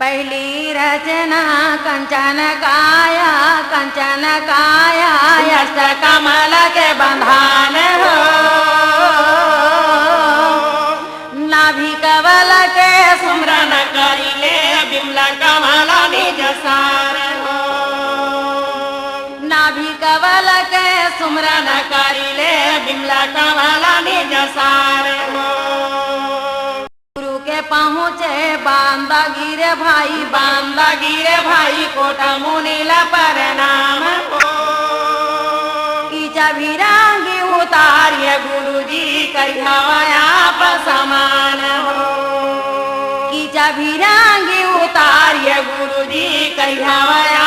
पहली रचना कंचन काया अष्ट कमल के बंधान हो, नाभि कमल के सुमरन करिले बिमला कमल निज सार हो, नाभि कमल के सुमरन करिले बिमला कमल निज सार हो। गुरु के पहुँचे बांदा गिरे भाई कोटा मुनीला प्रणाम हो, कीचा भिरांगी उतारिए गुरु जी करिहवाया समान हो, कीचा भिरांगी उतारिए गुरु जी करिहवाया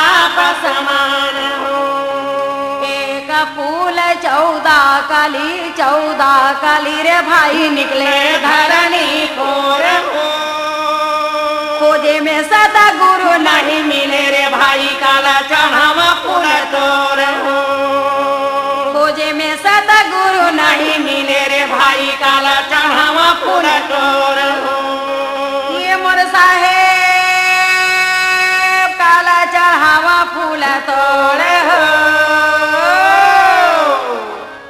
समान हो। एक फूल 14 कली रे भाई निकले धरनी खोर हो, खोजे में सदा गुरु नहीं मिले रे भाई काला चढ़ावा फूल तोर हो, खोजे में सदा गुरु नहीं मिले रे भाई काला चढ़ावा फूल तोर हो। ये मोर साहेब काला चढ़ावा फूल तोर हो,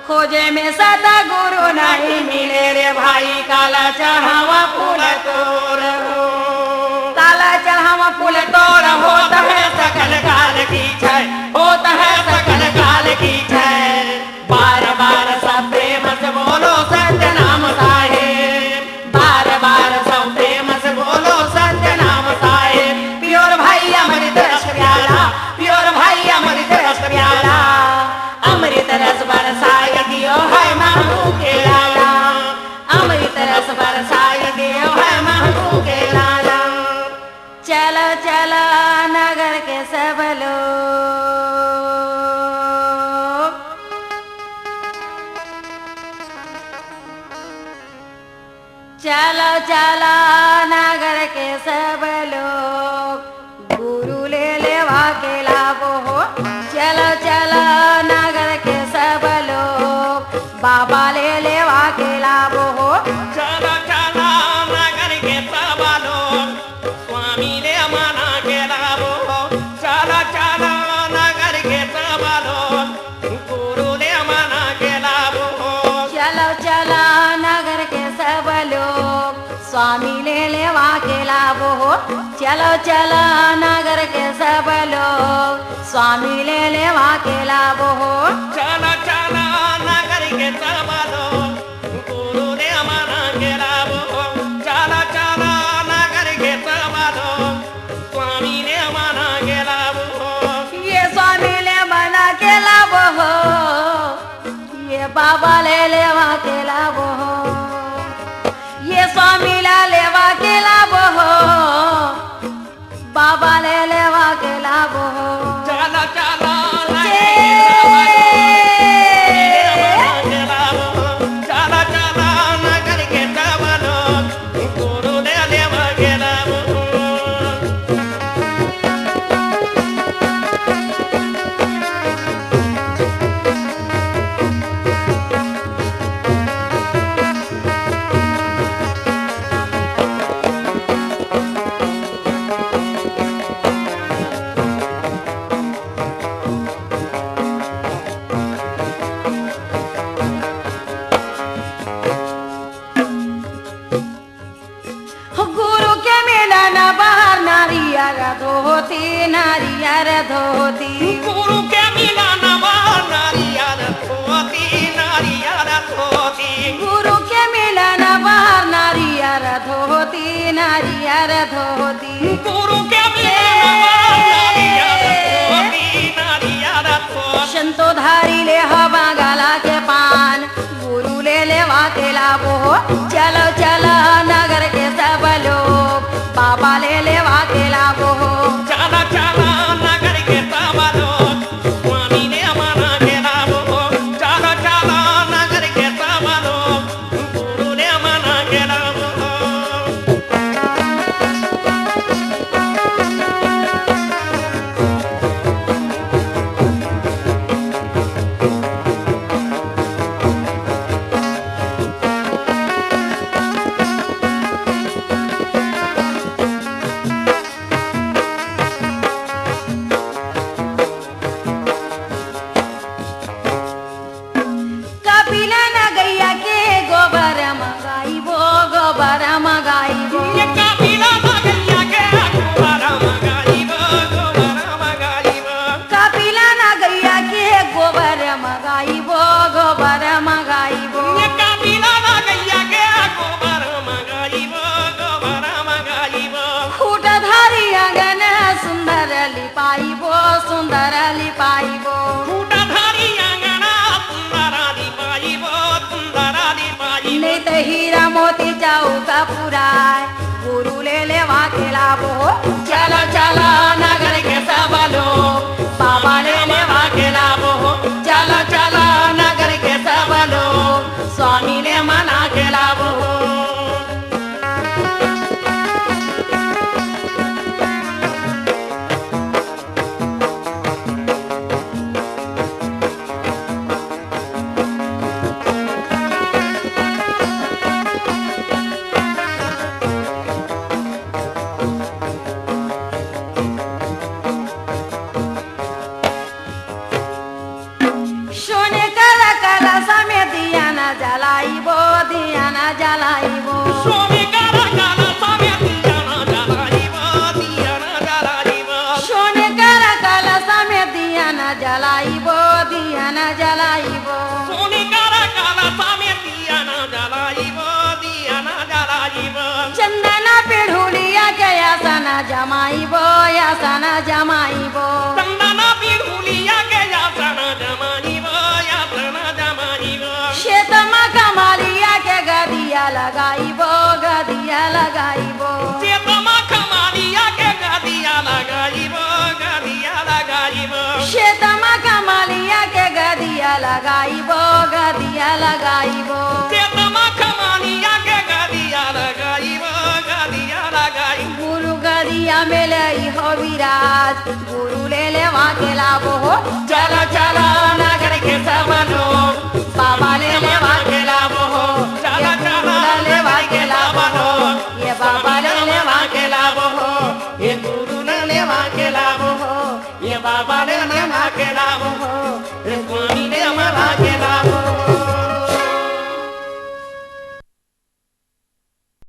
खोजे में सदा गुरु नहीं मिले रे भाई काला चढ़ावा फूल तोर हो, काला चढ़ावा फूल तोर होता है सकल काल की जय, होता है सकल काल की जय। बार बार सब प्रेम से बोलो सत्य नाम साहेब, बार बार सब प्रेम से बोलो सत्य नाम साहेब। प्योर भाई अमृत रस प्यारा, प्योर भाई अमृत रस प्यारा, अमृत रस बरसाए दियो है महबूब के लाला, अमृत रस बरसाए दियो है महबूब के लाला। चलो चलो नगर के सब लोग, चलो चलो नगर के सब लोग, गुरु ले लेवा के लाभो हो। चलो चलो नगर के सब लोग, बाबा ले लेवा के लाभो हो। चलो चलो नगर के सब लोग, स्वामी ले मना के लाभो हो। चलो चलो नगर के सब लोग, गुरु ले मना के लाभो हो। चलो चलो नगर के सब लोग, स्वामी ले लेवा के लाभो हो। चलो चलो नगर के सब लोग, स्वामी ले लेवा के लाभो हो। चलो चलो नगर के सब लोग, गुरु ले मना के लाभो हो। चलो चलो नगर के सब लोग, स्वामी ले मना के लाभो हो। ये स्वामी ले मना के लाभो हो, ये बाबा ले लेवा के लाभो हो, ये स्वामी ला लेवा के लाभो हो, बाबा ले लेवा के लाभो हो। चलो चलो चलो चलो नगर के सब लोग, गुरु ले लेवा के लाभो हो। गुरु के मिलन बाहर नारियर धोती, नारियर धोती, गुरु के मिलन बाहर नारियल धोती, नारियल धोती, गुरु के मिलन बाहर नारियर धोती, नारियर धोती। गुरु के मिलन बाहर नारियल धोती, नारियल धोती। संतो धारी ले हवा गला के पान, गुरु ले लेवा के लाभो हो। चलो चलो नगर के सब लोग, बाबा ले लेवा के लाभो हो। चलो चलो नगर के सब लोग, स्वामी ने मना के लाभो हो। चलो चलो नगर के सब लोग, गुरु ने मना के लाभो हो। पुराय गुरु ले वा के लाभो चला चला नगर के सब लोग बाबा ले वा के लाभो चला चला नगर के सब लोग स्वामी ने मना के लाभो सोने कला कला समे दिया न जलाइबो दिया न जलाइबो सोने काला काला सामे दिया ना जलाइबो दिया ना जलाइबो सोने कला कला समे दिया न जलाइबो दिया न जलाइबो सोने काला काला सामे दिया ना जलाइबो दिया ना जलाइबो चंदन पिढ़ुलिया के यासना जमाइबो यासना जमाइबो चंदना पिढ़ुलिया के यासना जमाइबो यासना जमाइबो शेतमा कमालिया के गदिया लगाइबो गदिया लगाइबो चेतमा कमालिया के गदिया लगाइबो गदिया लगाइबो शेतमा कमालिया के गदिया लगाइबो गदिया लगाइबो चेतमा कमालिया के गदिया लगाइबो गदिया लगाइबो गुरु गदिया मेले हो विराज गुरु ले वा के लाभो हो चला चला नगर के सब लोग बाबा ले वा के लाभो हो चला चला ले वा के लाभो हो ये बाबा ले वा के लाभो हो ये गुरु ने वा के लाभो हो ये बाबा ने वा के लाभो हो ये स्वामी ने वा के लाभो हो